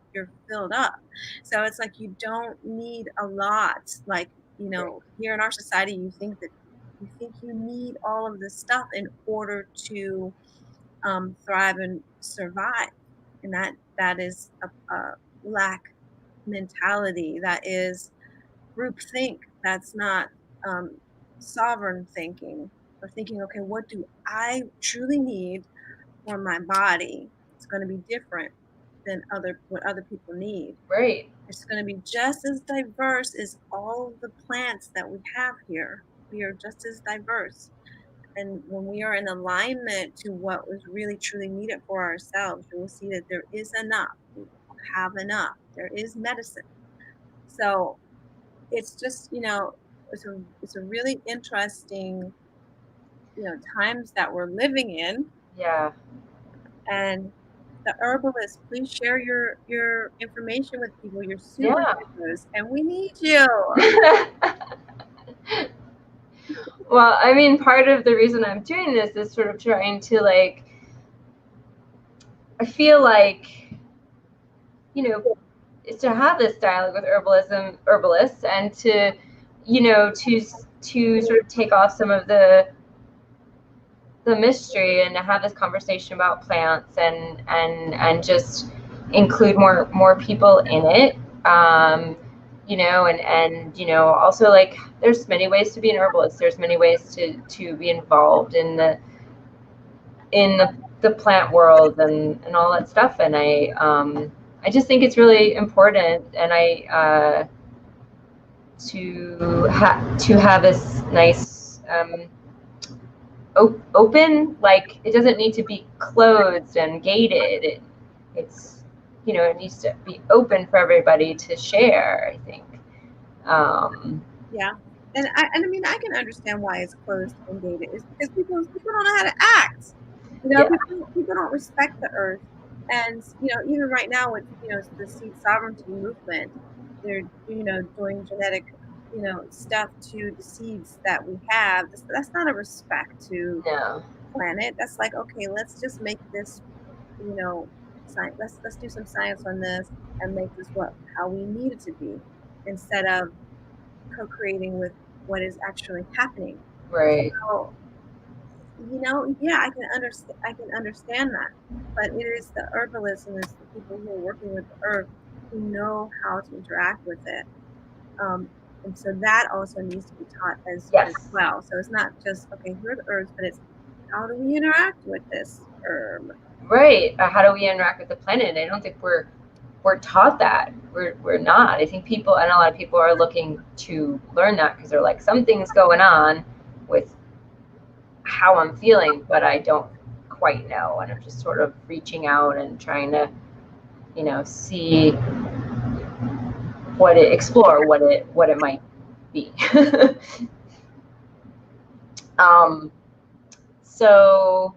filled up. So it's like you don't need a lot. Like, you know, here in our society you think you need all of this stuff in order to thrive and survive. And that is a lack mentality, that is group think, that's not sovereign thinking, or thinking, okay, what do I truly need for my body? It's going to be different than what other people need. Right. It's going to be just as diverse as all of the plants that we have here. We are just as diverse. And when we are in alignment to what was really truly needed for ourselves, you will see that there is enough. We have enough. There is medicine. So it's just, you know, it's a really interesting, you know, times that we're living in. Yeah. And the herbalist, please share your information with people. You're super generous, and we need you. Well, I mean, part of the reason I'm doing this is sort of trying to like, I feel like, you know, is to have this dialogue with herbalists, and to, you know, to sort of take off some of the mystery and have this conversation about plants and just include more people in it. You know, and you know, also like there's many ways to be an herbalist. There's many ways to be involved in the plant world and all that stuff. And I just think it's really important, and I to have this nice open, like it doesn't need to be closed and gated. It's, you know, it needs to be open for everybody to share, I think. Yeah. And I mean, I can understand why it's closed and gated. It's because people don't know how to act. You know, people don't respect the earth. And, you know, even right now with, you know, the seed sovereignty movement, they're, you know, doing genetic, you know, stuff to the seeds that we have. That's not a respect to the planet. That's like, okay, let's just make this, you know, science. Let's do some science on this and make this how we need it to be, instead of co-creating with what is actually happening. Right. So, you know, yeah, I can understand that, but it is the herbalism, is the people who are working with the earth who know how to interact with it, and so that also needs to be taught as well. So it's not just, okay, here are the herbs, but it's how do we interact with this herb? Right. How do we interact with the planet? I don't think we're taught that. We're not. I think people, and a lot of people are looking to learn that because they're like, something's going on with how I'm feeling, but I don't quite know. And I'm just sort of reaching out and trying to, you know, see explore what it might be. So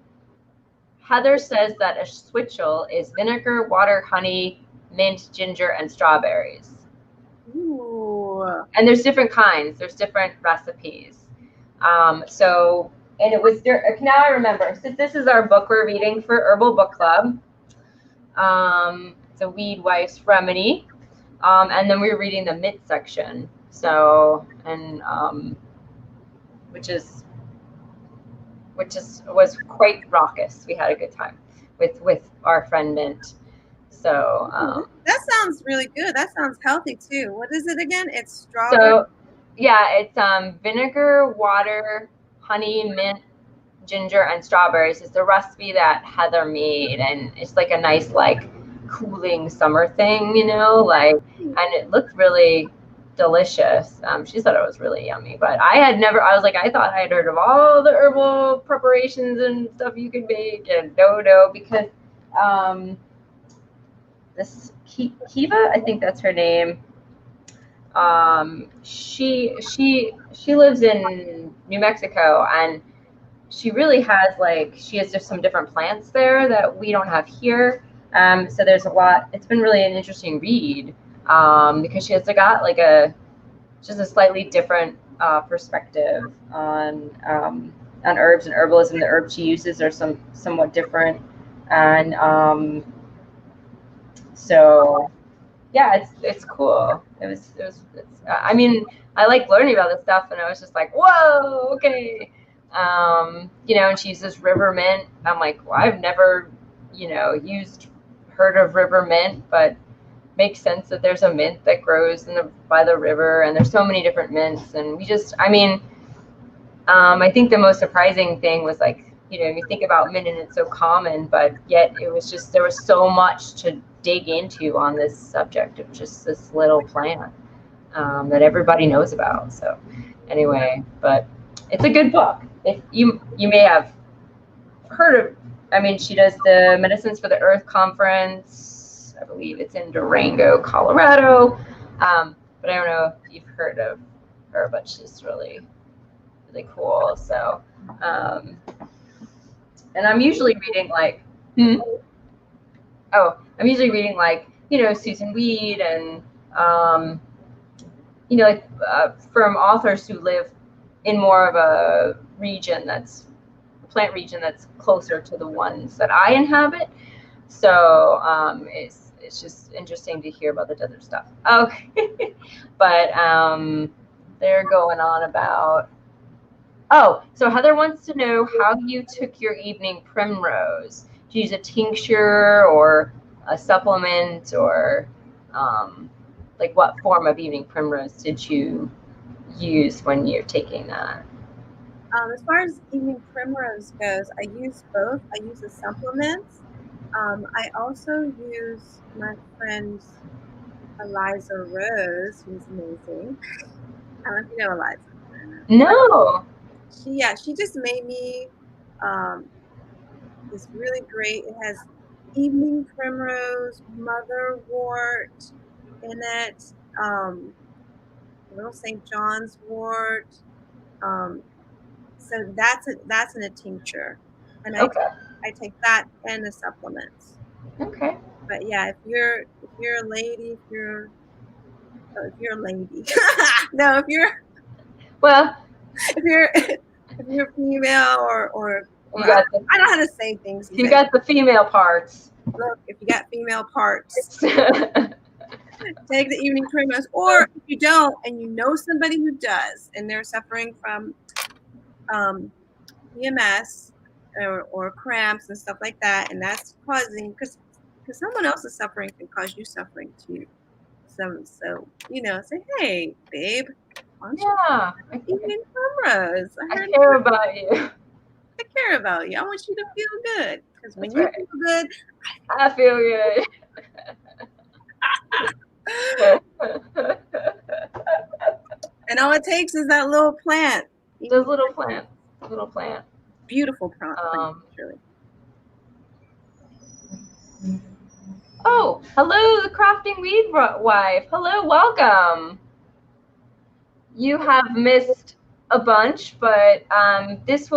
Heather says that a switchel is vinegar, water, honey, mint, ginger, and strawberries. Ooh. And there's different kinds. There's different recipes. And it was, now I remember, since this is our book we're reading for Herbal Book Club. It's a Weed Wife's Remedy. And then we were reading the mint section. So, and was quite raucous. We had a good time with our friend Mint. So that sounds really good. That sounds healthy too. What is it again? It's strawberry. So yeah, it's vinegar, water, honey, mint, ginger, and strawberries. It's the recipe that Heather made, and it's like a nice like cooling summer thing, you know, like, and it looked really delicious. She said it was really yummy, but I thought I had heard of all the herbal preparations and stuff you could make, and no, because this Kiva, I think that's her name. She lives in New Mexico, and she really has she has just some different plants there that we don't have here. So there's a lot. It's been really an interesting read because she has got just a slightly different perspective on herbs and herbalism. The herbs she uses are somewhat different, and so yeah, it's cool. I mean, I like learning about this stuff, and I was just like, whoa, okay. You know, and she uses river mint. I'm like, well, I've never, heard of river mint, but makes sense that there's a mint that grows by the river, and there's so many different mints. And I think the most surprising thing was you think about mint and it's so common, but yet there was so much to dig into on this subject of just this little plant that everybody knows about. So anyway, but it's a good book. If you may have heard of, she does the Medicines for the Earth conference. I believe it's in Durango, Colorado. But I don't know if you've heard of her, but she's really, really cool. So, and I'm usually reading Susan Weed and, from authors who live in more of a plant region that's closer to the ones that I inhabit. So it's just interesting to hear about the desert stuff. Okay. But they're going on about, so Heather wants to know how you took your evening primrose. Did you use a tincture or a supplement, or what form of evening primrose did you use when you're taking that? As far as evening primrose goes, I use both. I use the supplements. I also use my friend Eliza Rose, who's amazing. I don't know if you know Eliza. No. She just made me this really great. It has evening primrose, motherwort in it, little St. John's wort. So that's in a tincture, and Okay. I take that and the supplements. Okay. But yeah, if you're a lady, if you're a lady, no, if you're female or I don't know how to say things. You got the female parts. Look, if you got female parts, take the evening primrose. Or if you don't, and you know somebody who does, and they're suffering from PMS or cramps and stuff like that, and that's causing, because someone else is suffering can cause you suffering too. So say, hey, babe, yeah, evening primrose. I care about you. I care about you. I want you to feel good, because when you feel good, I feel good. And all it takes is that little plant. Those little plants. Beautiful plants, really. Oh, hello, the crafting weed wife. Hello, welcome. You have missed a bunch, but this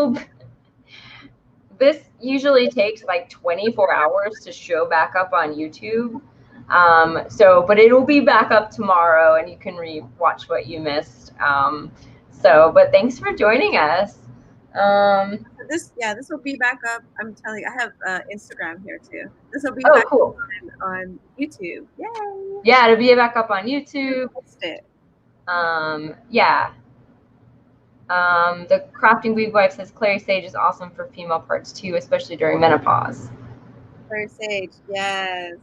usually takes like 24 hours to show back up on YouTube. But it'll be back up tomorrow, and you can watch what you missed. But thanks for joining us. This will be back up. I'm telling you, I have Instagram here too. This will be back cool. up on YouTube. Yay! Yeah, it'll be back up on YouTube. The crafting weed wife says Clary Sage is awesome for female parts too, especially during menopause. Clary Sage, yes.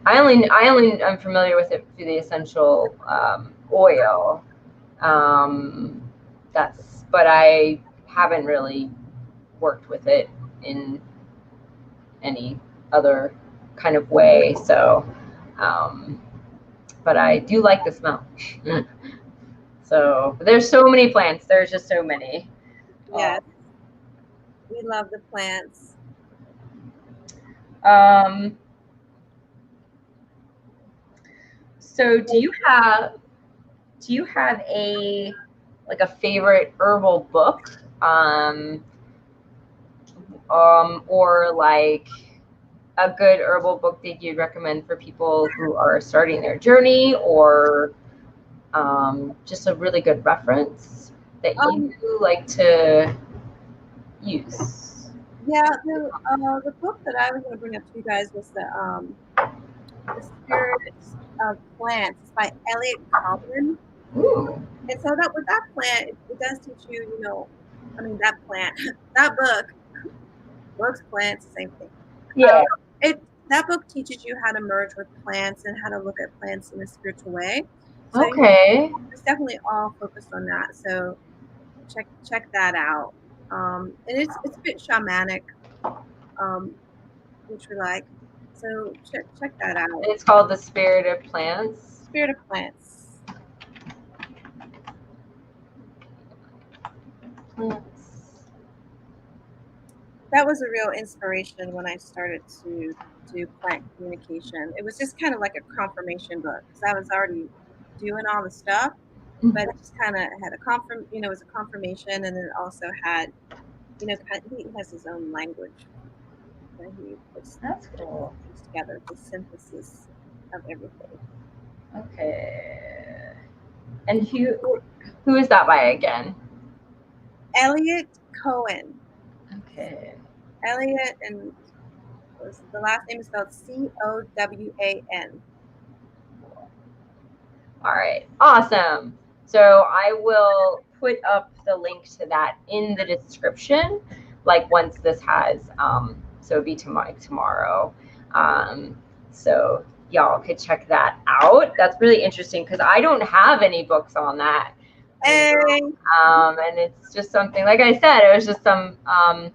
I'm familiar with it through the essential oil. But I haven't really worked with it in any other kind of way. So, but I do like the smell. So there's so many plants. There's just so many. Yes. We love the plants. So do you have a favorite herbal book, or like a good herbal book that you'd recommend for people who are starting their journey, or just a really good reference that you like to use? Yeah, the book that I was going to bring up to you guys was the Spirit of Plants. It's by Elliot Cobbin. And so with that plant, it does teach you, that books, plants, same thing. Yeah. That book teaches you how to merge with plants and how to look at plants in a spiritual way. So okay. It's definitely all focused on that. So check that out. And it's a bit shamanic, which we like. So check that out. It's called The Spirit of Plants. Spirit of Plants. That was a real inspiration when I started to do plant communication. It was just kind of like a confirmation book, because I was already doing all the stuff, but it just kind of had it was a confirmation, and then it also had, he has his own language that he puts. That's cool. Together, the synthesis of everything. Okay. And who is that by again? Elliot Cohen. Okay. Elliot, and the last name is spelled Cowan. All right. Awesome. So I will put up the link to that in the description, like once this has, so it'll be tomorrow. So y'all could check that out. That's really interesting, because I don't have any books on that. And it's just something, like I said, it was just some, I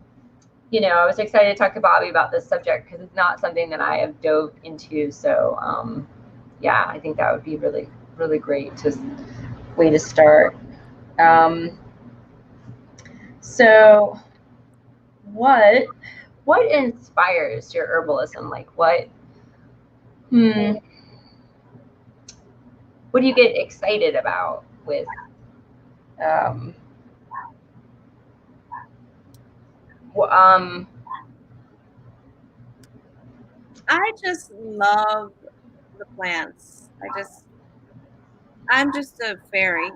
was excited to talk to Bobbi about this subject, because it's not something that I have dove into. So, I think that would be really, really great way to start. So what inspires your herbalism? Like what do you get excited about with I just love the plants. I'm just a fairy,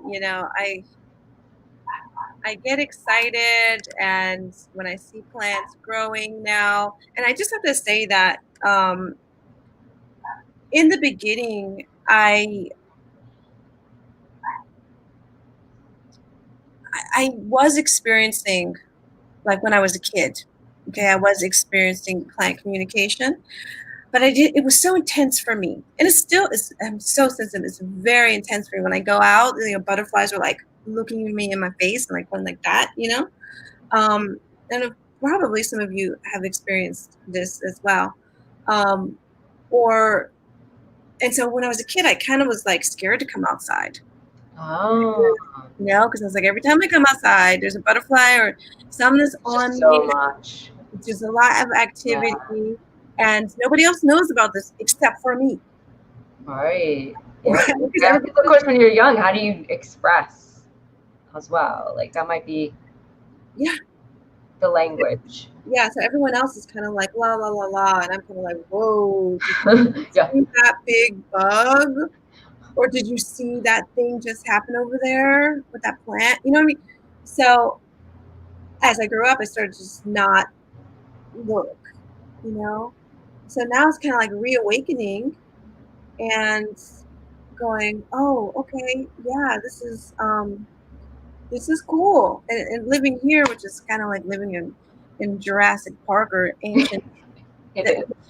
I get excited, and when I see plants growing now, and I just have to say that in the beginning, I was experiencing, like when I was a kid, I was experiencing plant communication, but it was so intense for me. And it still is. I'm so sensitive. It's very intense for me. When I go out, butterflies are like looking at me in my face and like going like that, and probably some of you have experienced this as well. And so when I was a kid, I kind of was like scared to come outside. Oh, You know, because I was like, every time I come outside, there's a butterfly or something that's it's on just me. so much. It's just a lot of Yeah, activity, and nobody else knows about this except for me. right. Yeah. Right? Because Yeah, because of course, when you're young, how do you express as well? Like that might be yeah, the language. yeah. So everyone else is kind of like la la la la, and I'm kind of like, whoa, did you Yeah. see that big bug? Or did you see that thing just happen over there with that plant? You know what I mean? So as I grew up, I started to just not look, you know? So now it's kind of like reawakening and going, oh, okay, yeah, this is cool. And living here, which is kind of like living in Jurassic Park or the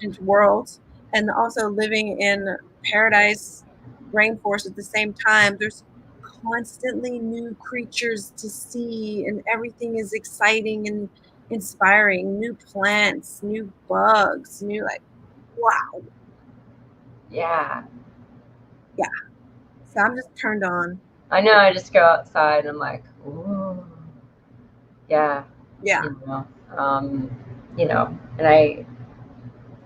ancient world, and also living in paradise rainforest at the same time. There's constantly new creatures to see, and everything is exciting and inspiring. New plants, new bugs, new like, wow, Yeah. yeah. So I'm just turned on. I know. I just go outside and I'm like, ooh, yeah. Yeah. You know, you know, and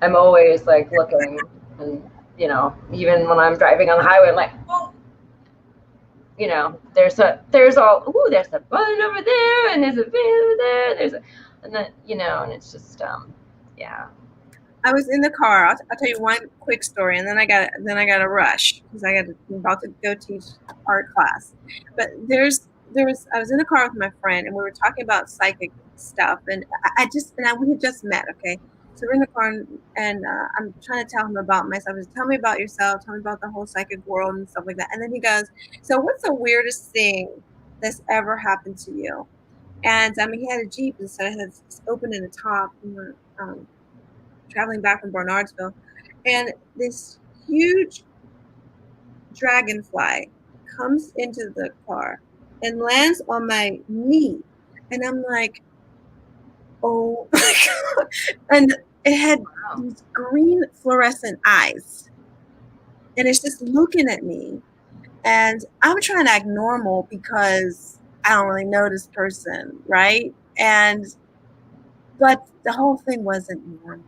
I'm always like looking, and you know, even when I'm driving on the highway, I'm like, oh, you know, there's a button over there, and there's a bee over there, and then you know, and it's just yeah. I was in the car. I'll tell you one quick story, and then I got to rush because I'm about to go teach art class. But I was in the car with my friend, and we were talking about psychic stuff, and we had just met. Okay, so we're in the car, and I'm trying to tell him about myself. He's, tell me about yourself. Tell me about the whole psychic world and stuff like that. And then he goes, "So what's the weirdest thing that's ever happened to you?" And he had a Jeep, and so it has open in the top, and we're traveling back from Barnardsville, and this huge dragonfly comes into the car and lands on my knee. And I'm like, oh my God. And it had these green fluorescent eyes. And it's just looking at me. And I'm trying to act normal because I don't really know this person, right? But the whole thing wasn't normal,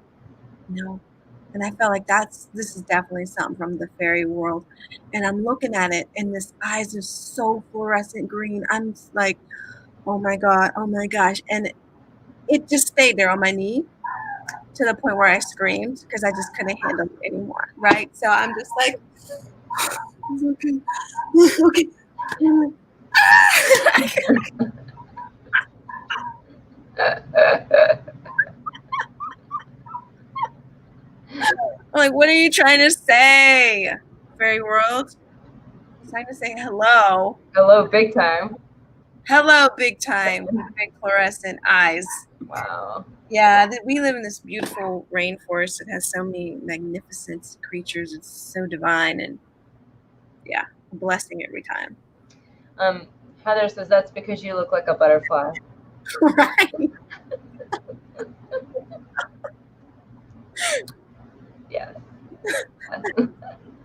you know? And I felt like this is definitely something from the fairy world. And I'm looking at it, and this eyes are so fluorescent green. I'm like, oh my God, oh my gosh. And it just stayed there on my knee to the point where I screamed because I just couldn't handle it anymore. Right. So I'm just like, okay, okay. I'm like, what are you trying to say, fairy world? I'm trying to say hello. Hello, big time. Hello, big time, with big fluorescent eyes. Wow. Yeah, we live in this beautiful rainforest. It has so many magnificent creatures. It's so divine, and yeah, a blessing every time. Heather says that's because you look like a butterfly. Right. Yes.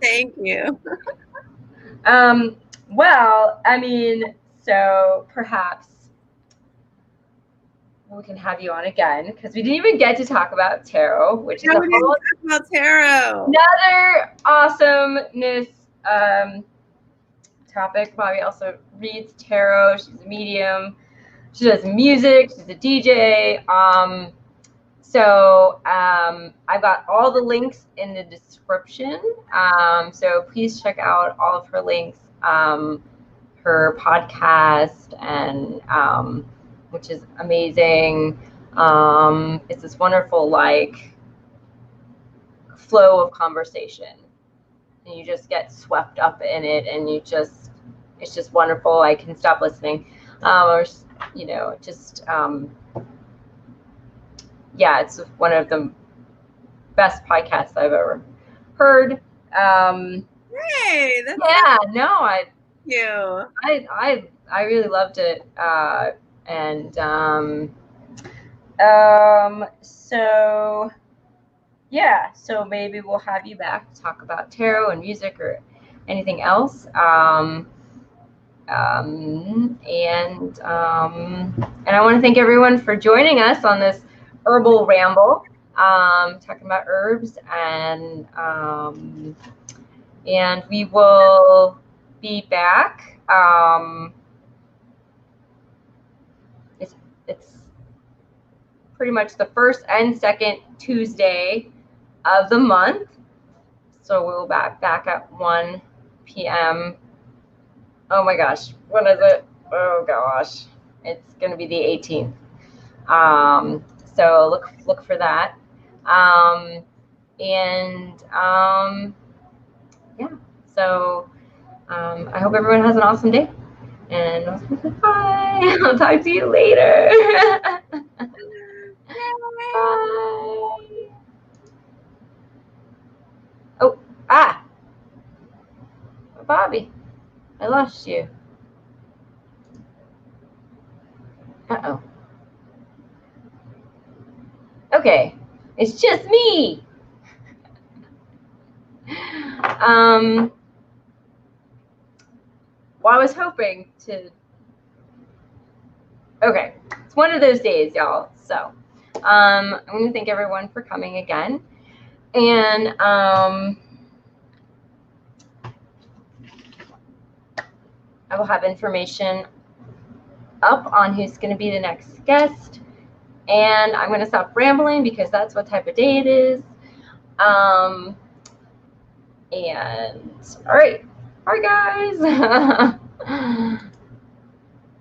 Thank you. Well, I mean, so perhaps we can have you on again because we didn't even get to talk about tarot, which is a whole about tarot. another awesomeness topic. Bobbi also reads tarot. She's a medium. She does music. She's a DJ. So I've got all the links in the description. So please check out all of her links, her podcast, and which is amazing. It's this wonderful like flow of conversation, and you just get swept up in it, and it's just wonderful. I can stop listening, or you know, just. Yeah, it's one of the best podcasts I've ever heard. Hey, that's Yeah, no, you. I really loved it, and so yeah, so maybe we'll have you back to talk about tarot and music or anything else. And I want to thank everyone for joining us on this herbal ramble, talking about herbs, and we will be back. It's pretty much the first and second Tuesday of the month. So we'll be back at 1 p.m. Oh my gosh, what is it? Oh gosh, it's going to be the 18th. So look for that. Yeah. So I hope everyone has an awesome day. And bye. I'll talk to you later. Bye. Oh, Bobbi, I lost you. Uh-oh. Okay, it's just me. Well, I was hoping to. Okay, it's one of those days, y'all. So I'm going to thank everyone for coming again. And I will have information up on who's going to be the next guest. And I'm going to stop rambling because that's what type of day it is. And all right guys.